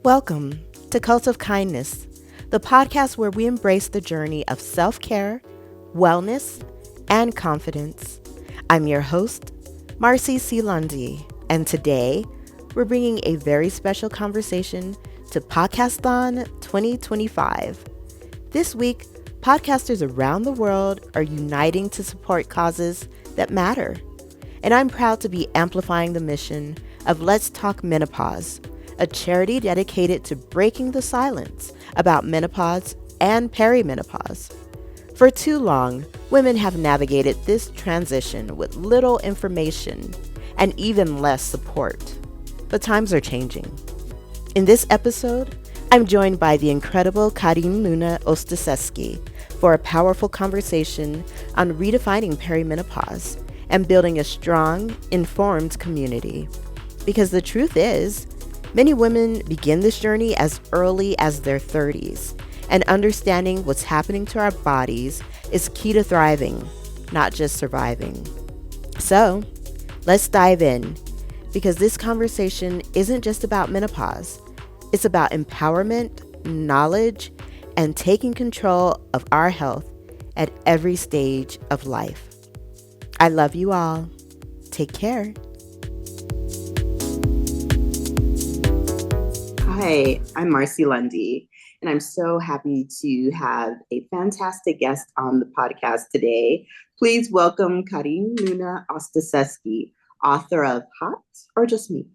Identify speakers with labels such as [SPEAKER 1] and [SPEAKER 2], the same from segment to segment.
[SPEAKER 1] Welcome to Cult of Kindness, the podcast where we embrace the journey of self-care, wellness, and confidence. I'm your host, Marcy C. Lundy, and today we're bringing a very special conversation to PODCASTHON 2025. This week, podcasters around the world are uniting to support causes that matter. And I'm proud to be amplifying the mission of Let's Talk Menopause, a charity dedicated to breaking the silence about menopause and perimenopause. For too long, women have navigated this transition with little information and even less support. But times are changing. In this episode, I'm joined by the incredible Karin Luna Ostaseski for a powerful conversation on redefining perimenopause and building a strong, informed community. Because the truth is, many women begin this journey as early as their 30s, and understanding what's happening to our bodies is key to thriving, not just surviving. So, let's dive in, because this conversation isn't just about menopause. It's about empowerment, knowledge, and taking control of our health at every stage of life. I love you all. Take care. Hi, I'm Marcy Lundy, and I'm so happy to have a fantastic guest on the podcast today. Please welcome Karin Luna Ostaseski, author of Hot or Just Me?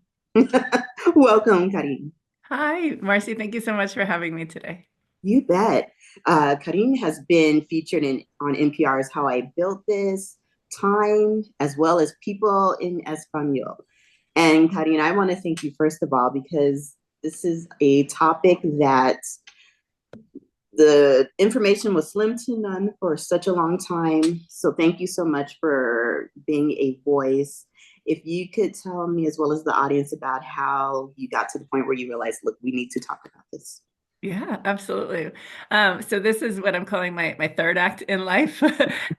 [SPEAKER 1] Welcome, Karin.
[SPEAKER 2] Hi, Marcy. Thank you so much for having me today.
[SPEAKER 1] You bet. Karin has been featured on NPR's How I Built This, Time, as well as People in Espanol. And Karin, I want to thank you first of all, because this is a topic that the information was slim to none for such a long time. So thank you so much for being a voice. If you could tell me, as well as the audience, about how you got to the point where you realized, look, we need to talk about this.
[SPEAKER 2] Yeah, absolutely. So this is what I'm calling my third act in life.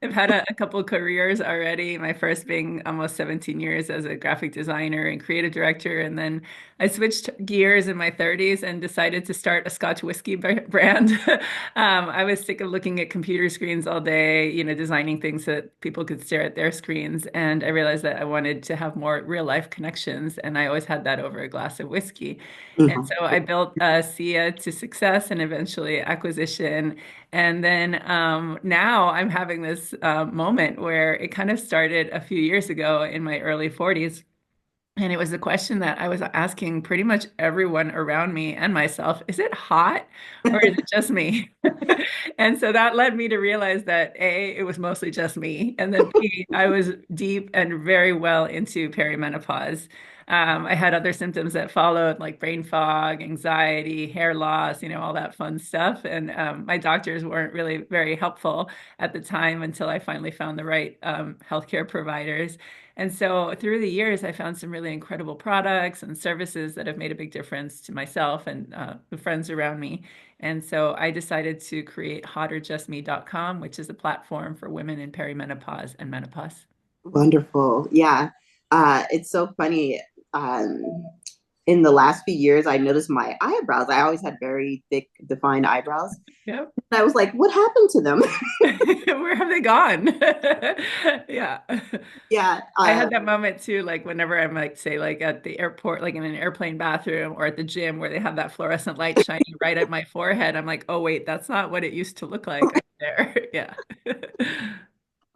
[SPEAKER 2] I've had a couple careers already. My first being almost 17 years as a graphic designer and creative director, and then I switched gears in my 30s and decided to start a Scotch whiskey brand. I was sick of looking at computer screens all day, designing things so that people could stare at their screens, and I realized that I wanted to have more real life connections, and I always had that over a glass of whiskey. And so I built SIA to success and eventually acquisition. And then now I'm having this moment where it kind of started a few years ago in my early 40s. And it was a question that I was asking pretty much everyone around me and myself, is it hot or is it just me? And so that led me to realize that A, it was mostly just me. And then B, I was deep and very well into perimenopause. I had other symptoms that followed, like brain fog, anxiety, hair loss, all that fun stuff. And my doctors weren't really very helpful at the time until I finally found the right healthcare providers. And so through the years, I found some really incredible products and services that have made a big difference to myself and the friends around me. And so I decided to create hotorjustme.com, which is a platform for women in perimenopause and menopause.
[SPEAKER 1] Wonderful. Yeah. It's so funny. Um, in the last few years, I noticed my eyebrows. I always had very thick, defined eyebrows.
[SPEAKER 2] Yep.
[SPEAKER 1] And I was like, what happened to them?
[SPEAKER 2] Where have they gone? Yeah.
[SPEAKER 1] Yeah.
[SPEAKER 2] I had that moment too, like whenever I'm like, say, like at the airport, like in an airplane bathroom or at the gym where they have that fluorescent light shining right at my forehead. I'm like, oh, wait, that's not what it used to look like up there. Yeah.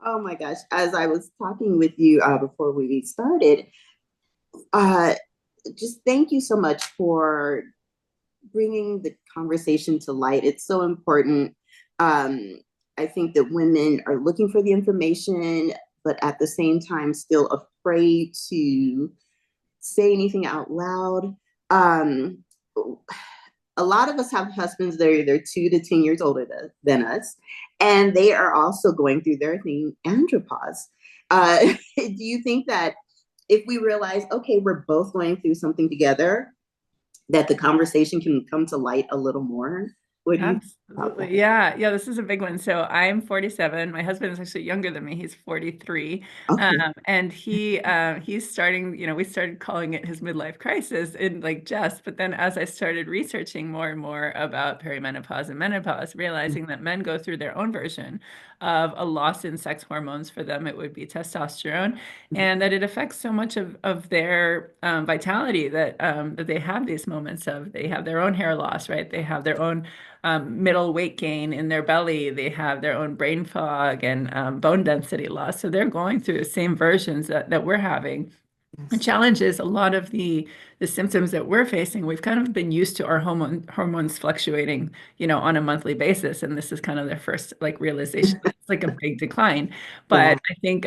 [SPEAKER 1] Oh my gosh. As I was talking with you before we started, uh, just thank you so much for bringing the conversation to light. It's so important. Um, I think that women are looking for the information, but at the same time, still afraid to say anything out loud. Um, a lot of us have husbands that are either 2 to 10 years older than us, and they are also going through their thing, andropause. Do you think that if we realize, okay, we're both going through something together, that the conversation can come to light a little more? What do you? about that.
[SPEAKER 2] Absolutely. Yeah. Yeah. This is a big one. So I'm 47. My husband is actually younger than me. He's 43.
[SPEAKER 1] Okay.
[SPEAKER 2] And he's starting, we started calling it his midlife crisis in like jest. But then as I started researching more and more about perimenopause and menopause, realizing that men go through their own version of a loss in sex hormones. For them, it would be testosterone, and that it affects so much of their vitality that they have these moments of, they have their own hair loss, right? They have their own middle weight gain in their belly. They have their own brain fog and bone density loss. So they're going through the same versions that we're having. The
[SPEAKER 1] Yes.
[SPEAKER 2] challenge is a lot of the symptoms that we're facing. We've kind of been used to our hormones fluctuating, on a monthly basis, and this is kind of their first like realization that it's like a big decline.
[SPEAKER 1] Yeah.
[SPEAKER 2] But I think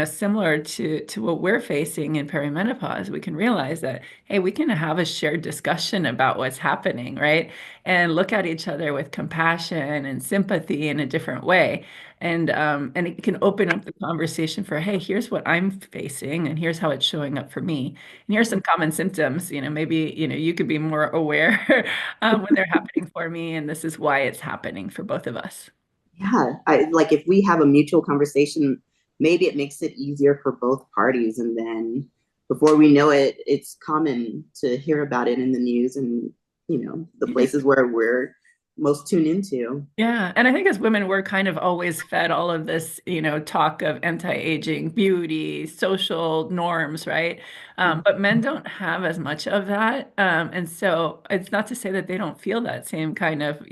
[SPEAKER 2] similar to what we're facing in perimenopause, we can realize that hey, we can have a shared discussion about what's happening, right? And look at each other with compassion and sympathy in a different way. And it can open up the conversation for, hey, here's what I'm facing, and here's how it's showing up for me. And here's some common symptoms. Maybe, you could be more aware when they're happening for me, and this is why it's happening for both of us.
[SPEAKER 1] Yeah. I like if we have a mutual conversation, maybe it makes it easier for both parties. And then before we know it, it's common to hear about it in the news and, the places where we're most tuned into.
[SPEAKER 2] Yeah, and I think as women, we're kind of always fed all of this, talk of anti-aging, beauty, social norms, right? But men don't have as much of that. And so it's not to say that they don't feel that same kind of,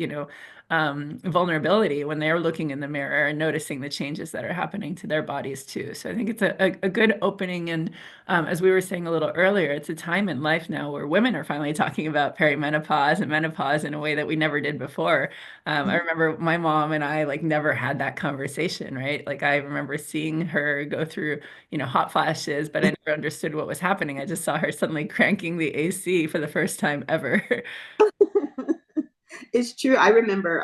[SPEAKER 2] vulnerability when they're looking in the mirror and noticing the changes that are happening to their bodies too. So I think it's a good opening. And as we were saying a little earlier, it's a time in life now where women are finally talking about perimenopause and menopause in a way that we never did before. I remember my mom and I like never had that conversation, right? Like I remember seeing her go through, hot flashes, but I never understood what was happening. I just saw her suddenly cranking the AC for the first time ever.
[SPEAKER 1] It's true. I remember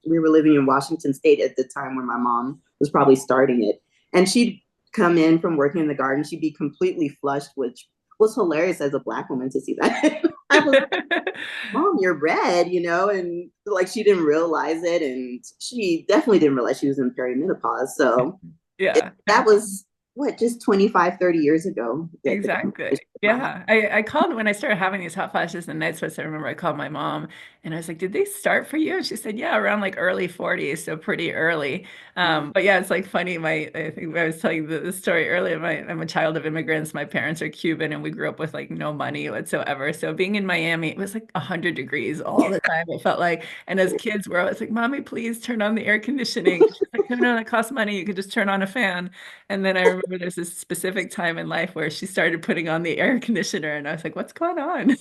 [SPEAKER 1] we were living in Washington State at the time when my mom was probably starting it. And she'd come in from working in the garden. She'd be completely flushed, which was hilarious as a Black woman to see that. I was like, Mom, you're red, and like she didn't realize it. And she definitely didn't realize she was in perimenopause. So
[SPEAKER 2] Yeah.
[SPEAKER 1] that was what, just 25, 30 years ago that the
[SPEAKER 2] Exactly.
[SPEAKER 1] conversation was last.
[SPEAKER 2] Yeah. I called when I started having these hot flashes and night sweats. I remember I called my mom and I was like, did they start for you? And she said, yeah, around like early 40s, so pretty early. But yeah, it's like funny. I think I was telling the story earlier. I'm a child of immigrants. My parents are Cuban and we grew up with like no money whatsoever. So being in Miami, it was like 100 degrees all the time. It felt like, and as kids, we're always like, Mommy, please turn on the air conditioning. She's like, no, no, that costs money. You could just turn on a fan. And then I remember there's this specific time in life where she started putting on the air conditioner, and I was like, what's going on?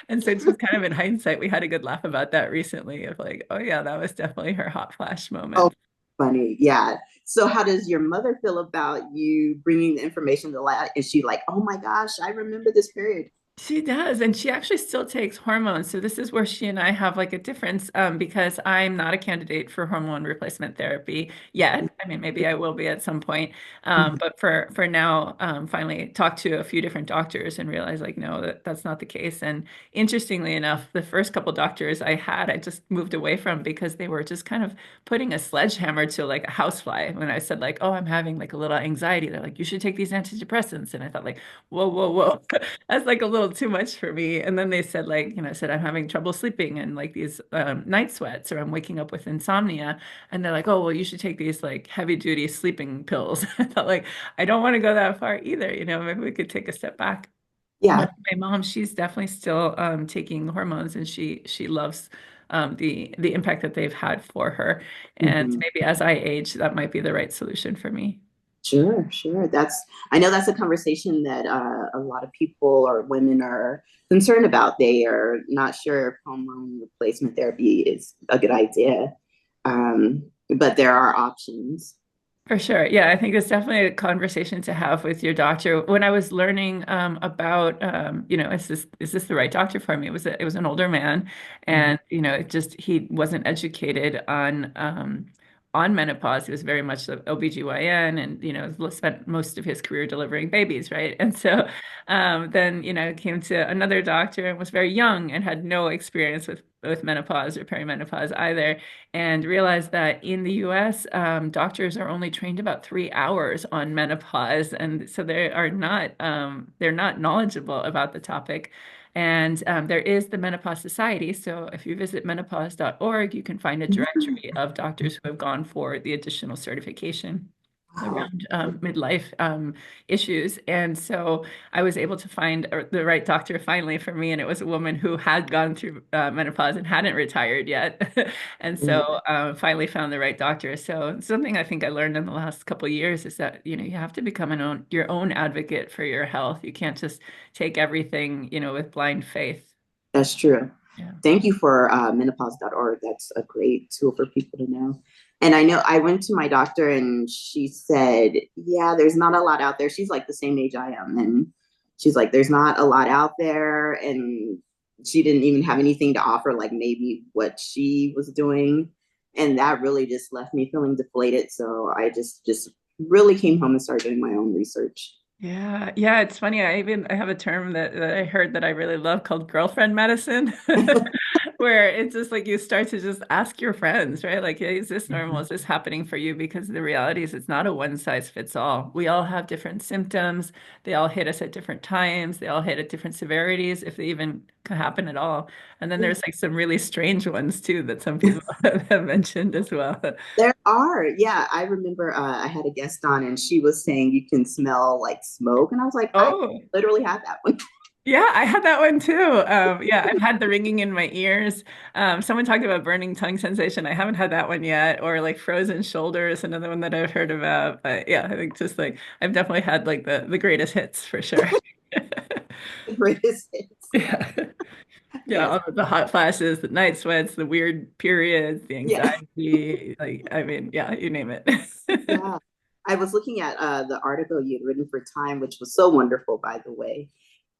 [SPEAKER 2] And so just kind of in hindsight, we had a good laugh about that recently of like, oh yeah, that was definitely her hot flash
[SPEAKER 1] Oh,
[SPEAKER 2] moment.
[SPEAKER 1] funny. Yeah. So how does your mother feel about you bringing the information to light? Is she like, oh my gosh, I remember this period?
[SPEAKER 2] She does, and she actually still takes hormones. So this is where she and I have like a difference because I'm not a candidate for hormone replacement therapy yet. I mean, maybe I will be at some point.
[SPEAKER 1] Mhm.
[SPEAKER 2] But for now, finally talked to a few different doctors and realized like, no, that's not the case. And interestingly enough, the first couple doctors I had, I just moved away from because they were just kind of putting a sledgehammer to like a housefly. When I said like, oh, I'm having like a little anxiety, they're like, you should take these antidepressants. And I thought like, whoa, whoa, whoa. That's like a little too much for me. And then they said like, I said I'm having trouble sleeping and like these night sweats or I'm waking up with insomnia. And they're like, oh, well, you should take these like heavy duty sleeping pills. I thought like, I don't want to go that far either. Maybe we could take a step back.
[SPEAKER 1] Yeah.
[SPEAKER 2] But my mom, she's definitely still taking hormones and she loves the impact that they've had for her. And
[SPEAKER 1] Mhm.
[SPEAKER 2] maybe as I age, that might be the right solution for me.
[SPEAKER 1] Sure, sure. I know that's a conversation that a lot of people or women are concerned about. They are not sure if hormone replacement therapy is a good idea, but there are options.
[SPEAKER 2] For sure. Yeah, I think it's definitely a conversation to have with your doctor. When I was learning about, is this the right doctor for me? It was an older man,
[SPEAKER 1] Mhm.
[SPEAKER 2] and it just he wasn't educated on on menopause. He was very much the OBGYN and, spent most of his career delivering babies, right? And so then, came to another doctor and was very young and had no experience with menopause or perimenopause either, and realized that in the US, doctors are only trained about 3 hours on menopause, and so they're not knowledgeable about the topic. And there is the Menopause Society. So if you visit menopause.org, you can find a
[SPEAKER 1] Mhm.
[SPEAKER 2] directory of doctors who have gone for the additional certification
[SPEAKER 1] Wow.
[SPEAKER 2] around midlife issues. And so I was able to find the right doctor finally for me. And it was a woman who had gone through menopause and hadn't retired yet. And
[SPEAKER 1] Mm.
[SPEAKER 2] so finally found the right doctor. So something I think I learned in the last couple of years is that, you have to become your own advocate for your health. You can't just take everything, with blind faith.
[SPEAKER 1] That's true.
[SPEAKER 2] Yeah.
[SPEAKER 1] Thank you for menopause.org. That's a great tool for people to know. And I know I went to my doctor and she said, yeah, there's not a lot out there. She's like the same age I am. And she's like, there's not a lot out there. And she didn't even have anything to offer, like maybe what she was doing. And that really just left me feeling deflated. So I just really came home and started doing my own research.
[SPEAKER 2] Yeah, yeah, it's funny. I have a term that I heard that I really love called girlfriend medicine, where it's just like you start to just ask your friends, right? Like, hey, is this normal? Is this happening for you? Because the reality is it's not a one size fits all. We all have different symptoms. They all hit us at different times. They all hit at different severities, if they even can happen at all. And then there's like some really strange ones too that some people have mentioned as well.
[SPEAKER 1] There are, yeah. I remember I had a guest on and she was saying you can smell like smoke. And I was like, I
[SPEAKER 2] Oh.
[SPEAKER 1] literally had that one.
[SPEAKER 2] Yeah, I had that one too. Yeah, I've had the ringing in my ears. Someone talked about burning tongue sensation. I haven't had that one yet. Or like frozen shoulders, another one that I've heard about. But yeah, I think just like I've definitely had like the greatest hits for sure.
[SPEAKER 1] Greatest hits.
[SPEAKER 2] Yeah. Yeah,
[SPEAKER 1] Yes.
[SPEAKER 2] all of the hot flashes, the night sweats, the weird periods, the
[SPEAKER 1] Yeah.
[SPEAKER 2] anxiety. Like, I mean, yeah, you name it.
[SPEAKER 1] Yeah. I was looking at the article you had written for Time, which was so wonderful, by the way.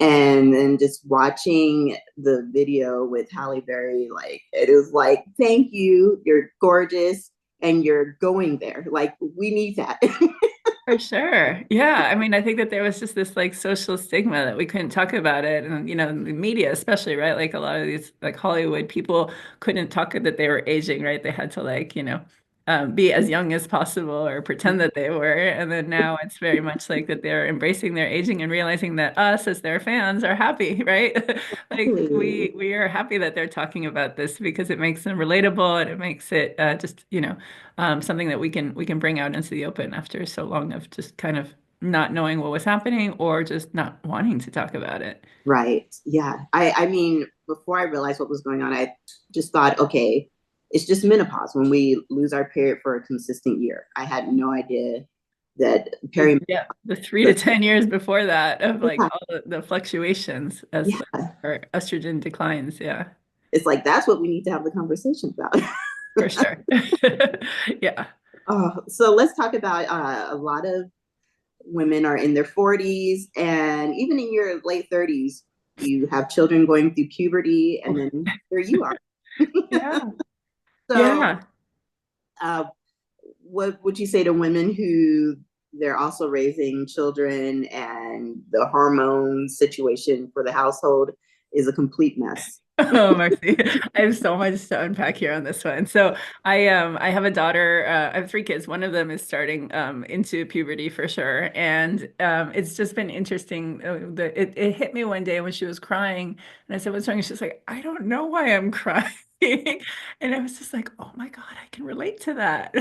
[SPEAKER 1] And then just watching the video with Halle Berry, like, it was like, thank you. You're gorgeous. And you're going there. Like, we need that.
[SPEAKER 2] For sure. Yeah. I mean, I think that there was just this like social stigma that we couldn't talk about it. And, the media, especially, right? Like a lot of these, like Hollywood people couldn't talk that they were aging, right? They had to like, be as young as possible or pretend that they were. And then now it's very much like that they're embracing their aging and realizing that us as their fans are happy, right? Like we are happy that they're talking about this because it makes them relatable and it makes it just, something that we can bring out into the open after so long of just kind of not knowing what was happening or just not wanting to talk about it.
[SPEAKER 1] Right. Yeah. I mean, before I realized what was going on, I just thought, okay, it's just menopause when we lose our period for a consistent year. I had no idea that
[SPEAKER 2] The,
[SPEAKER 1] perimenopause.
[SPEAKER 2] yeah, the 3 to 10 years before that of like all the fluctuations as like
[SPEAKER 1] Yeah.
[SPEAKER 2] our estrogen declines. Yeah,
[SPEAKER 1] It's like that's what we need to have the conversation about.
[SPEAKER 2] for sure. Yeah.
[SPEAKER 1] So let's talk about a lot of women are in their 40s and even in your late 30s, you have children going through puberty, and then here you are.
[SPEAKER 2] Yeah.
[SPEAKER 1] So,
[SPEAKER 2] Yeah.
[SPEAKER 1] uh, what would you say to women who they're also raising children and the hormone situation for the household is a complete mess?
[SPEAKER 2] Oh, Marcy. I have so much to unpack here on this one. So I have a daughter, I have three kids. One of them is starting into puberty for sure. And it's just been interesting. It hit me one day when she was crying and I said, "What's wrong?" And she's like, "I don't know why I'm crying." And I was just like, "Oh my God, I can relate to that."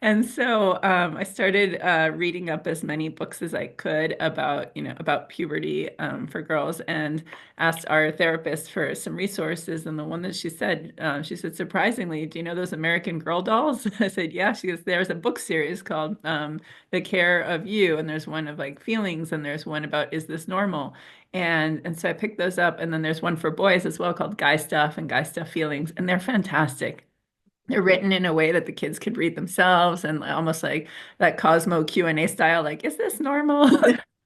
[SPEAKER 2] And so I started reading up as many books as I could about, about puberty for girls, and asked our therapist for some resources. And the one that she said, surprisingly, do you know those American Girl dolls? I said, yeah. She goes, there's a book series called The Care of You. And there's one of like feelings, and there's one about, is this normal? And so I picked those up. And then there's one for boys as well called Guy Stuff and Guy Stuff Feelings. And they're fantastic. They're written in a way that the kids could read themselves, and almost like that Cosmo Q&A style, like, is this normal?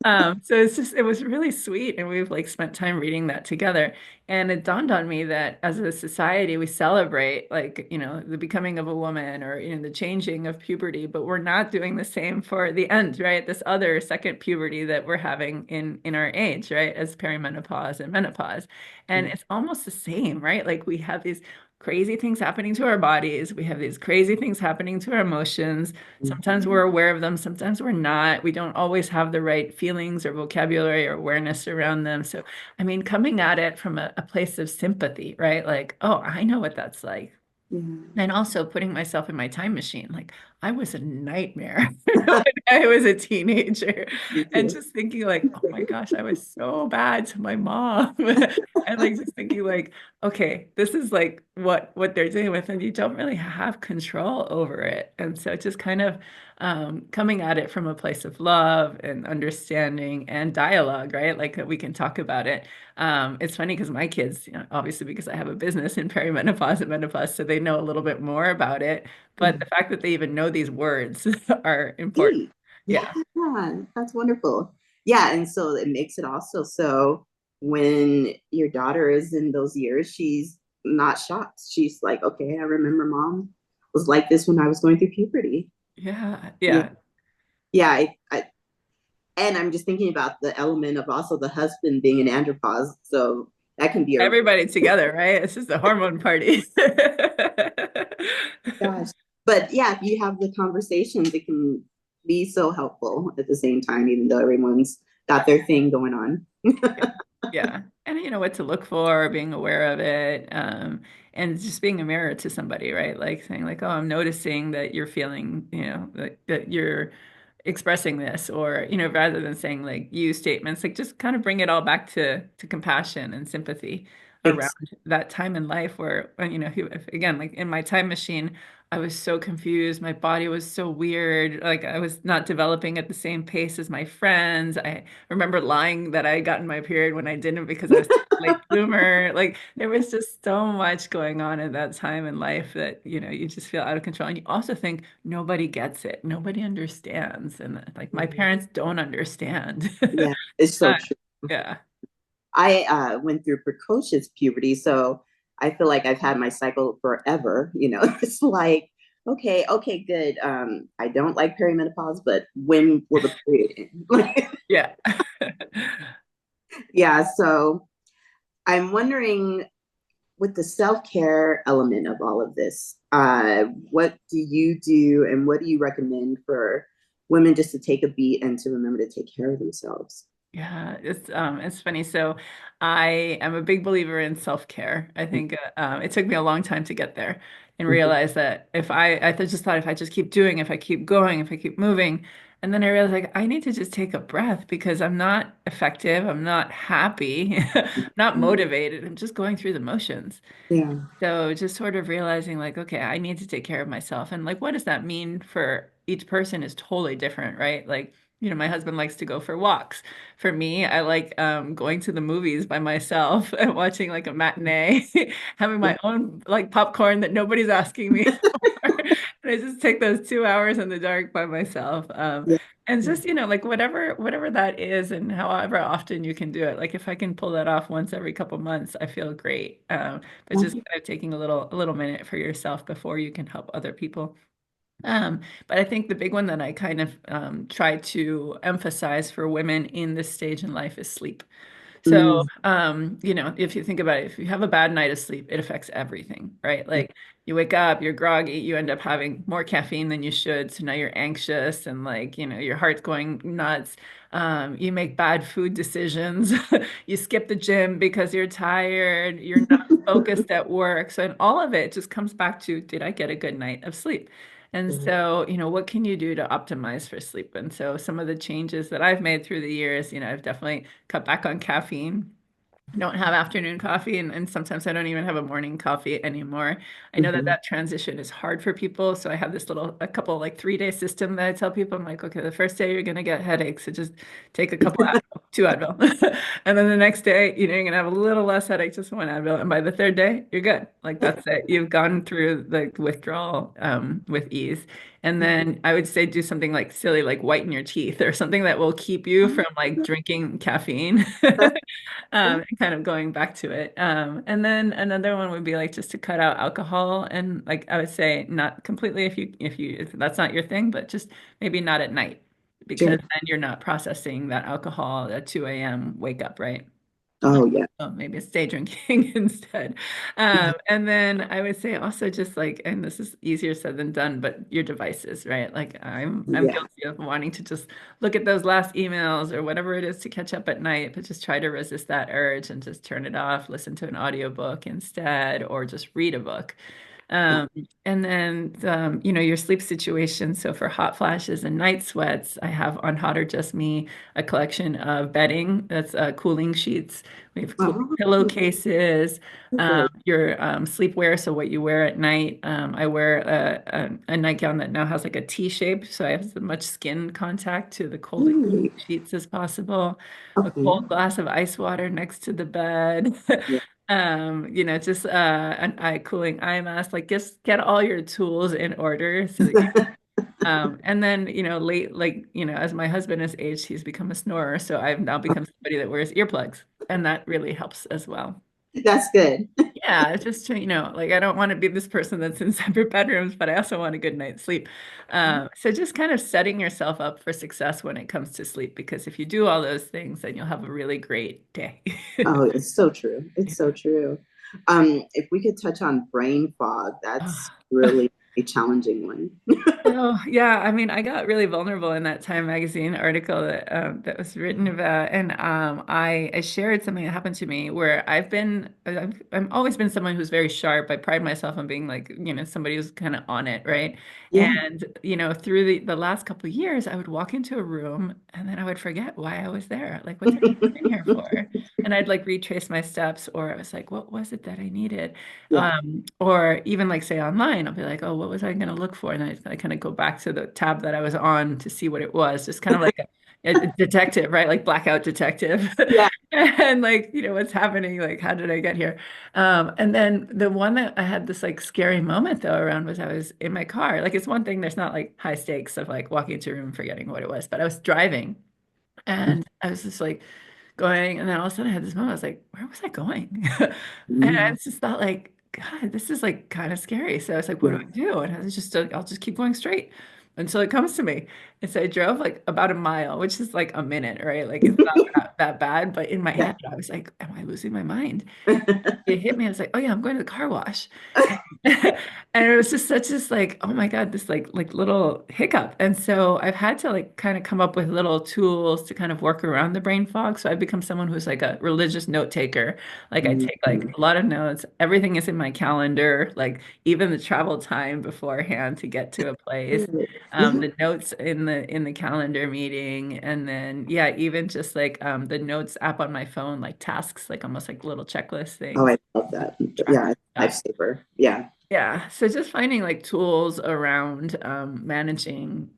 [SPEAKER 2] So it was really sweet. And we've like spent time reading that together. And it dawned on me that as a society, we celebrate like, the becoming of a woman or, the changing of puberty, but we're not doing the same for the end, right? This other second puberty that we're having in our age, right? As perimenopause and menopause. And
[SPEAKER 1] Mm,
[SPEAKER 2] it's almost the same, right? Like we have these crazy things happening to our bodies. We have these crazy things happening to our emotions.
[SPEAKER 1] mm,
[SPEAKER 2] Sometimes we're aware of them, sometimes we're not. We don't always have the right feelings or vocabulary or awareness around them. So, I mean, coming at it from a place of sympathy, right? Like, oh, I know what that's like.
[SPEAKER 1] yeah.
[SPEAKER 2] And also putting myself in my time machine. Like I was a nightmare when I was a teenager.
[SPEAKER 1] Me
[SPEAKER 2] And
[SPEAKER 1] too.
[SPEAKER 2] just thinking like, oh my gosh, I was so bad to my mom. And like just thinking like, okay, this is like what they're dealing with, and you don't really have control over it. And so just kind of coming at it from a place of love and understanding and dialogue, right? Like that we can talk about it. It's funny because my kids, obviously because I have a business in perimenopause and menopause, so they know a little bit more about it. But the
[SPEAKER 1] Mhm.
[SPEAKER 2] fact that they even know these words are important.
[SPEAKER 1] Hey,
[SPEAKER 2] Yeah.
[SPEAKER 1] yeah, that's wonderful. Yeah, and so it makes it also so when your daughter is in those years, she's not shocked. She's like, okay, I remember mom was like this when I was going through puberty.
[SPEAKER 2] Yeah.
[SPEAKER 1] Yeah,
[SPEAKER 2] Yeah.
[SPEAKER 1] yeah. And I'm just thinking about the element of also the husband being an andropause, so that can be a
[SPEAKER 2] Everybody together, right? It's just a hormone party.
[SPEAKER 1] gosh. But yeah, if you have the conversations, it can be so helpful at the same time, even though everyone's got their thing going on.
[SPEAKER 2] Yeah. And you know what to look for, being aware of it, and just being a mirror to somebody, right? Like saying like, oh, I'm noticing that you're feeling, that you're expressing this, or, rather than saying like you statements, like just kind of bring it all back to compassion and sympathy around
[SPEAKER 1] Ex-
[SPEAKER 2] that time in life where, again, like in my time machine, I was so confused. My body was so weird. Like I was not developing at the same pace as my friends. I remember lying that I had gotten my period when I didn't because I was such a late bloomer. Like there was just so much going on at that time in life that, you just feel out of control. And you also think nobody gets it. Nobody understands. And like my parents don't understand.
[SPEAKER 1] yeah, it's so
[SPEAKER 2] Uh,
[SPEAKER 1] true.
[SPEAKER 2] yeah.
[SPEAKER 1] I went through precocious puberty, so I feel like I've had my cycle forever. It's like, okay, okay, good. I don't like perimenopause, but when will the period end?
[SPEAKER 2] Yeah.
[SPEAKER 1] Yeah, so I'm wondering with the self-care element of all of this, what do you do and what do you recommend for women just to take a beat and to remember to take care of themselves?
[SPEAKER 2] Yeah, it's funny. So I am a big believer in self-care. I think it took me a long time to get there and
[SPEAKER 1] Mhm.
[SPEAKER 2] realize that just thought if I just keep doing, if I keep going, if I keep moving, and then I realized like I need to just take a breath because I'm not effective, I'm not happy, I'm not motivated, I'm just going through the motions.
[SPEAKER 1] Yeah.
[SPEAKER 2] So just sort of realizing like, okay, I need to take care of myself. And like, what does that mean for each person is totally different, right? Like, my husband likes to go for walks. For me, I like going to the movies by myself and watching like a matinee, having
[SPEAKER 1] Yeah.
[SPEAKER 2] my own like popcorn that nobody's asking me for. And I just take those 2 hours in the dark by myself.
[SPEAKER 1] Yeah.
[SPEAKER 2] And just, like whatever that is and however often you can do it. Like if I can pull that off once every couple months, I feel great. But just
[SPEAKER 1] Yeah.
[SPEAKER 2] kind of taking a little minute for yourself before you can help other people. But I think the big one that I kind of try to emphasize for women in this stage in life is sleep. So,
[SPEAKER 1] Mm,
[SPEAKER 2] if you think about it, if you have a bad night of sleep, it affects everything, right? Like you wake up, you're groggy, you end up having more caffeine than you should. So now you're anxious and like, your heart's going nuts. You make bad food decisions. You skip the gym because you're tired. You're not focused at work. So, and all of it just comes back to, did I get a good night of sleep? And
[SPEAKER 1] yeah.
[SPEAKER 2] so, what can you do to optimize for sleep? And so, some of the changes that I've made through the years, I've definitely cut back on caffeine. I don't have afternoon coffee, and sometimes I don't even have a morning coffee anymore. I know that
[SPEAKER 1] Mhm.
[SPEAKER 2] that transition is hard for people. So I have a couple like 3-day system that I tell people. I'm like, okay, the first day you're going to get headaches. So just take a couple. 2 Advil. And then the next day, you're gonna have a little less headache, just 1 Advil. And by the third day, you're good. Like that's it. You've gone through the withdrawal with ease. And then I would say do something like silly, like whiten your teeth or something that will keep you from like drinking caffeine. And kind of going back to it. And then another one would be like just to cut out alcohol and like I would say not completely if that's not your thing, but just maybe not at night because
[SPEAKER 1] Sure.
[SPEAKER 2] then you're not processing that alcohol at 2 a.m. wake up, right?
[SPEAKER 1] Oh, yeah.
[SPEAKER 2] Oh, maybe it's day drinking instead. And then I would say also just like, and this is easier said than done, but your devices, right? Like I'm
[SPEAKER 1] Yeah.
[SPEAKER 2] guilty of wanting to just look at those last emails or whatever it is to catch up at night, but just try to resist that urge and just turn it off, listen to an audiobook instead, or just read a book.
[SPEAKER 1] Yeah.
[SPEAKER 2] Um, and then, your sleep situation. So for hot flashes and night sweats, I have on Hot or Just Me a collection of bedding that's cooling sheets. We have cooling
[SPEAKER 1] Oh,
[SPEAKER 2] pillowcases,
[SPEAKER 1] good.
[SPEAKER 2] your sleepwear. So what you wear at night. I wear a nightgown that now has like a T shape. So I have as much skin contact to the cold and
[SPEAKER 1] Great.
[SPEAKER 2] sheets as possible. A
[SPEAKER 1] Okay.
[SPEAKER 2] cold glass of ice water next to the bed.
[SPEAKER 1] Yeah.
[SPEAKER 2] Just an eye cooling eye mask, like just get all your tools in order so that and then, as my husband has aged, he's become a snorer. So I've now become somebody that wears earplugs, and that really helps as well.
[SPEAKER 1] That's good.
[SPEAKER 2] Yeah, it's just, like I don't want to be this person that's in separate bedrooms, but I also want a good night's sleep. So just kind of setting yourself up for success when it comes to sleep, because if you do all those things, then you'll have a really great day.
[SPEAKER 1] Oh, it's so true. It's so true. If we could touch on brain fog, that's
[SPEAKER 2] Yeah.
[SPEAKER 1] really a challenging one.
[SPEAKER 2] Oh, yeah. I mean, I got really vulnerable in that Time magazine article that was written about, and I shared something that happened to me where I've always been someone who's very sharp. I pride myself on being like, somebody who's kind of on it, right?
[SPEAKER 1] Yeah.
[SPEAKER 2] And through the last couple of years, I would walk into a room and then I would forget why I was there. Like, what did I come in here for? And I'd like retrace my steps, or I was like, what was it that I needed?
[SPEAKER 1] Yeah.
[SPEAKER 2] Or even like say online, I'll be like, oh, what was I going to look for? And I kind of go back to the tab that I was on to see what it was, just kind of like a detective, right? Like blackout detective.
[SPEAKER 1] Yeah.
[SPEAKER 2] And like, what's happening? Like, how did I get here? And then the one that I had this like scary moment though around was I was in my car. Like it's one thing, there's not like high stakes of like walking into a room and forgetting what it was, but I was driving and I was just like going, and then all of a sudden I had this moment. I was like, where was I going? And I
[SPEAKER 1] Mm,
[SPEAKER 2] just thought like, God, this is like kind of scary. So I was like, what do
[SPEAKER 1] yeah.
[SPEAKER 2] I do? And I was just, I'll just keep going straight until it comes to me. And so I drove like about a mile, which is like a minute, right? Like it's not that bad. But in my
[SPEAKER 1] Yeah.
[SPEAKER 2] head, I was like, am I losing my mind? It hit me. I was like, oh yeah, I'm going to the car wash. And, and it was just such this like, oh my God, this like little hiccup. And so I've had to like kind of come up with little tools to kind of work around the brain fog. So I've become someone who's like a religious note taker. Like I take like
[SPEAKER 1] Mhm.
[SPEAKER 2] a lot of notes. Everything is in my calendar, like even the travel time beforehand to get to a place.
[SPEAKER 1] Yeah.
[SPEAKER 2] The notes in the calendar meeting, and then yeah, even just like the notes app on my phone, like tasks, like almost like little checklist
[SPEAKER 1] Oh,
[SPEAKER 2] things,
[SPEAKER 1] I love that.
[SPEAKER 2] track
[SPEAKER 1] Yeah,
[SPEAKER 2] stuff.
[SPEAKER 1] lifesaver. Yeah.
[SPEAKER 2] Yeah, so just finding like tools around managing,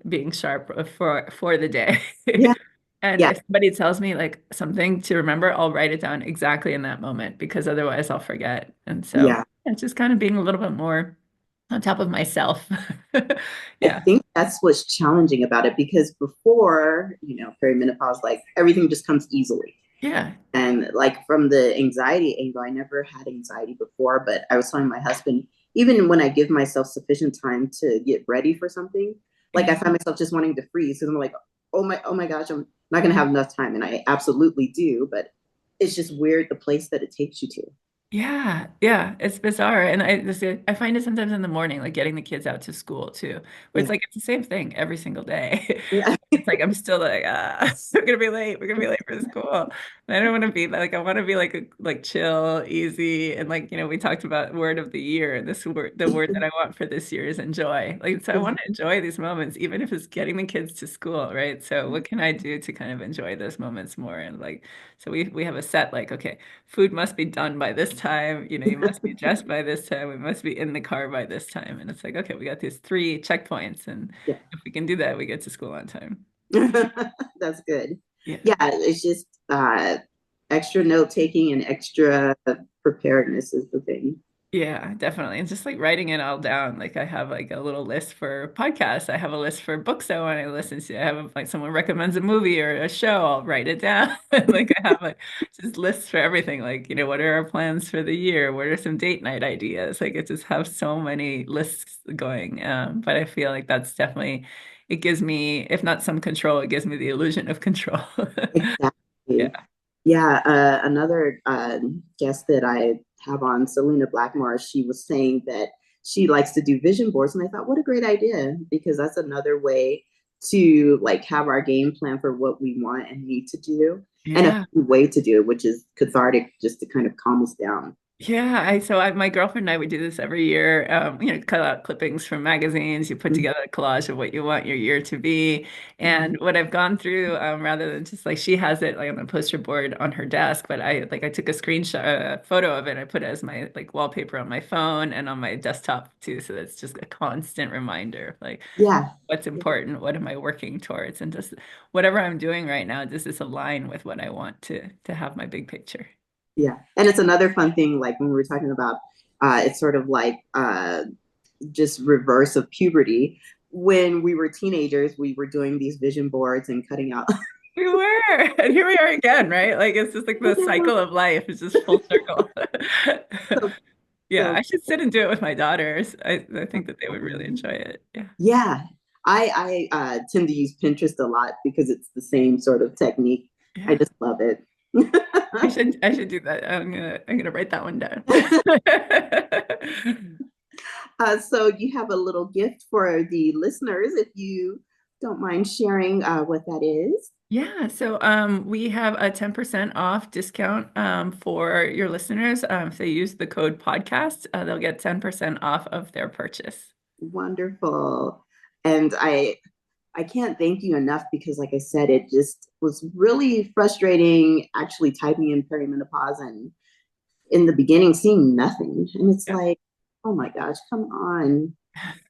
[SPEAKER 2] being sharp for the day.
[SPEAKER 1] Yeah.
[SPEAKER 2] And
[SPEAKER 1] Yeah.
[SPEAKER 2] if somebody tells me like something to remember, I'll write it down exactly in that moment because otherwise I'll forget. And so
[SPEAKER 1] Yeah.
[SPEAKER 2] it's just kind of being a little bit more on top of myself.
[SPEAKER 1] I
[SPEAKER 2] Yeah.
[SPEAKER 1] think that's what's challenging about it because before, perimenopause, like everything just comes easily.
[SPEAKER 2] Yeah.
[SPEAKER 1] And like from the anxiety angle, I never had anxiety before, but I was telling my husband, even when I give myself sufficient time to get ready for something, like
[SPEAKER 2] Yeah.
[SPEAKER 1] I find myself just wanting to freeze because I'm like, oh my gosh, I'm not gonna have enough time. And I absolutely do, but it's just weird the place that it takes you to.
[SPEAKER 2] Yeah, yeah, it's bizarre, and I find it sometimes in the morning, like getting the kids out to school too, where it's
[SPEAKER 1] Yeah.
[SPEAKER 2] like it's the same thing every single day.
[SPEAKER 1] Yeah.
[SPEAKER 2] It's like I'm still like, we're gonna be late. We're gonna be late for school. And I don't want to be like I want to be like like chill, easy, and like we talked about word of the year. This word, the word that I want for this year is enjoy. Like so, I want to enjoy these moments, even if it's getting the kids to school, right? So, what can I do to kind of enjoy those moments more? And like, so we have a set like, okay, food must be done by this time. You must be dressed by this time. We must be in the car by this time. And it's like, okay, we got these three checkpoints. And
[SPEAKER 1] Yeah.
[SPEAKER 2] if we can do that, we get to school on time.
[SPEAKER 1] That's good.
[SPEAKER 2] Yeah.
[SPEAKER 3] Yeah, it's just extra note taking and extra preparedness is the thing.
[SPEAKER 2] Yeah, definitely. And just like writing it all down. Like I have like a little list for podcasts. I have a list for books I want to listen to. I have like someone recommends a movie or a show, I'll write it down. Like I have like just lists for everything. Like, what are our plans for the year? What are some date night ideas? Like it just have so many lists going. But I feel like that's definitely, it gives me, if not some control, it gives me the illusion of control.
[SPEAKER 3] Exactly.
[SPEAKER 2] Yeah.
[SPEAKER 3] Yeah, another guest that I have on, Selena Blackmore, she was saying that she likes to do vision boards, and I thought, what a great idea, because that's another way to like have our game plan for what we want and need to do, and a
[SPEAKER 2] Yeah.
[SPEAKER 3] way to do it, which is cathartic, just to kind of calm us down.
[SPEAKER 2] Yeah, my girlfriend and I would do this every year. Cut out clippings from magazines. You put together a collage of what you want your year to be. And what I've gone through, rather than just like she has it like on a poster board on her desk, but I took a screenshot, a photo of it. And I put it as my like wallpaper on my phone and on my desktop too. So that's just a constant reminder of like
[SPEAKER 3] Yeah,
[SPEAKER 2] what's important, what am I working towards, and just whatever I'm doing right now, does this align with what I want to have my big picture?
[SPEAKER 3] yeah, and it's another fun thing, like when we were talking about, it's sort of like just reverse of puberty. When we were teenagers, we were doing these vision boards and cutting out.
[SPEAKER 2] We were, and here we are again, right? Like it's just like the cycle of life. It's just full circle.
[SPEAKER 3] so,
[SPEAKER 2] Yeah,
[SPEAKER 3] so
[SPEAKER 2] I should sit and do it with my daughters. I think that they would really enjoy it. Yeah.
[SPEAKER 3] yeah, I tend to use Pinterest a lot because it's the same sort of technique. I
[SPEAKER 2] Yeah.
[SPEAKER 3] just love it.
[SPEAKER 2] I should do that. I'm gonna write that one down.
[SPEAKER 3] So you have a little gift for the listeners if you don't mind sharing what that is.
[SPEAKER 2] Yeah, so we have a 10% off discount for your listeners. If they use the code podcast, they'll get 10% off of their purchase.
[SPEAKER 3] Wonderful. And I can't thank you enough because, like I said, it just was really frustrating actually typing in perimenopause and in the beginning seeing nothing. And it's
[SPEAKER 2] Yeah.
[SPEAKER 3] like, oh my gosh, come on.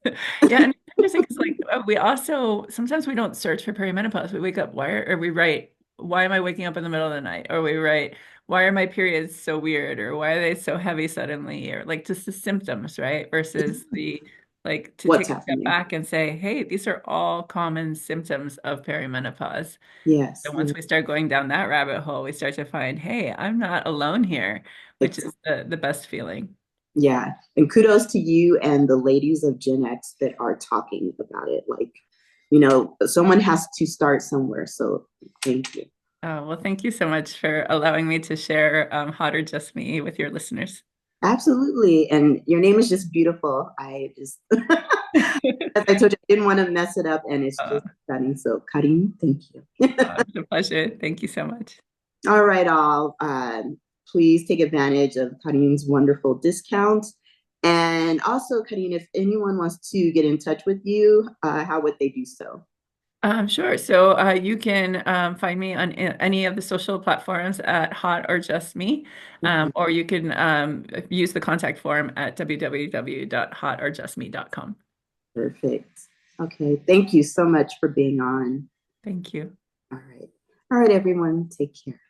[SPEAKER 2] Yeah, and it's interesting because like we also sometimes we don't search for perimenopause. We wake up, or we write, why am I waking up in the middle of the night? Or we write, why are my periods so weird? Or why are they so heavy suddenly? Or like just the symptoms, right? Versus the like to
[SPEAKER 3] What's
[SPEAKER 2] take a step
[SPEAKER 3] happening?
[SPEAKER 2] back and say, hey, these are all common symptoms of perimenopause.
[SPEAKER 3] Yes.
[SPEAKER 2] And once we start going down that rabbit hole, we start to find, hey, I'm not alone here, which
[SPEAKER 3] It's,
[SPEAKER 2] is the best feeling.
[SPEAKER 3] yeah. And kudos to you and the ladies of Gen X that are talking about it. Like, someone has to start somewhere. So thank you.
[SPEAKER 2] Oh, well, thank you so much for allowing me to share Hot or Just Me with your listeners.
[SPEAKER 3] Absolutely. And your name is just beautiful. I just, as I told you, I didn't want to mess it up. And it's
[SPEAKER 2] Uh,
[SPEAKER 3] just stunning. So, Karim, thank you.
[SPEAKER 2] it's a pleasure. Thank you so much.
[SPEAKER 3] All right, all. Please take advantage of Karim's wonderful discount. And also, Karim, if anyone wants to get in touch with you, how would they do so?
[SPEAKER 2] Sure. So you can find me on any of the social platforms at Hot or Just Me,
[SPEAKER 3] Mhm.
[SPEAKER 2] or you can use the contact form at www.hotorjustme.com.
[SPEAKER 3] Perfect. Okay. Thank you so much for being on.
[SPEAKER 2] Thank you.
[SPEAKER 3] All right. All right, everyone. Take care.